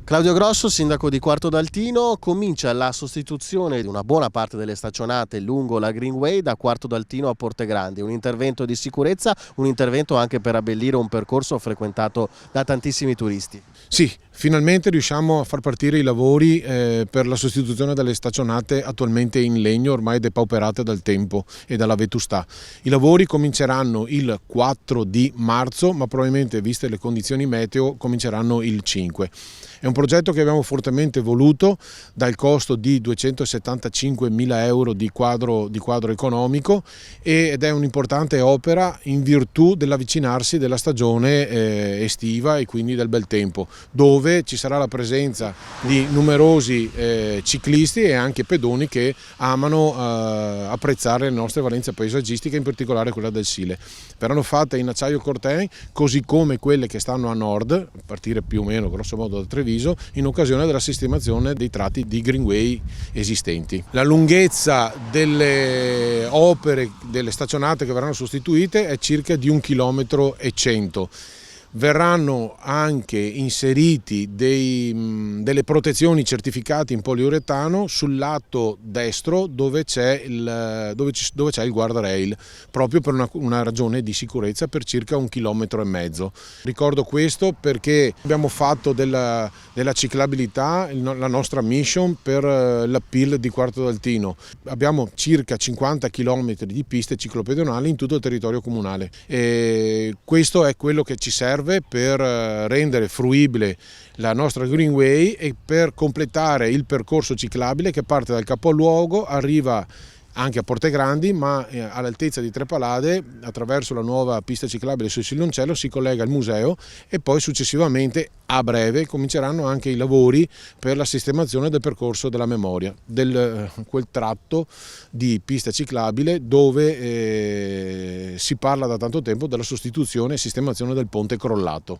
Claudio Grosso, sindaco di Quarto d'Altino, comincia la sostituzione di una buona parte delle staccionate lungo la Greenway da Quarto d'Altino a Portegrande, un intervento di sicurezza, un intervento anche per abbellire un percorso frequentato da tantissimi turisti. Sì, finalmente riusciamo a far partire i lavori per la sostituzione delle staccionate attualmente in legno, ormai depauperate dal tempo e dalla vetustà. I lavori cominceranno il 4 di marzo, ma probabilmente, viste le condizioni meteo, cominceranno il 5. È un progetto che abbiamo fortemente voluto, dal costo di 275.000 euro di quadro economico, ed è un'importante opera in virtù dell'avvicinarsi della stagione estiva e quindi del bel tempo, dove ci sarà la presenza di numerosi ciclisti e anche pedoni che amano apprezzare le nostre valenze paesaggistiche, in particolare quella del Sile. Verranno fatte in acciaio corten, così come quelle che stanno a nord, a partire più o meno grosso modo da Treviso, in occasione della sistemazione dei tratti di Greenway esistenti. La lunghezza delle opere, delle staccionate che verranno sostituite, è circa di 1,1 km. Verranno anche inseriti delle protezioni certificate in poliuretano sul lato destro dove c'è il guardrail, proprio per una ragione di sicurezza, per circa 1,5 km. Ricordo questo perché abbiamo fatto della ciclabilità la nostra mission per l'appeal di Quarto d'Altino. Abbiamo circa 50 km di piste ciclopedonali in tutto il territorio comunale e questo è quello che ci serve per rendere fruibile la nostra Greenway e per completare il percorso ciclabile che parte dal capoluogo, arriva anche a Portegrandi, ma all'altezza di Trepalade, attraverso la nuova pista ciclabile sul Siloncello, si collega al museo e poi successivamente, a breve, cominceranno anche i lavori per la sistemazione del percorso della memoria, quel tratto di pista ciclabile dove si parla da tanto tempo della sostituzione e sistemazione del ponte crollato.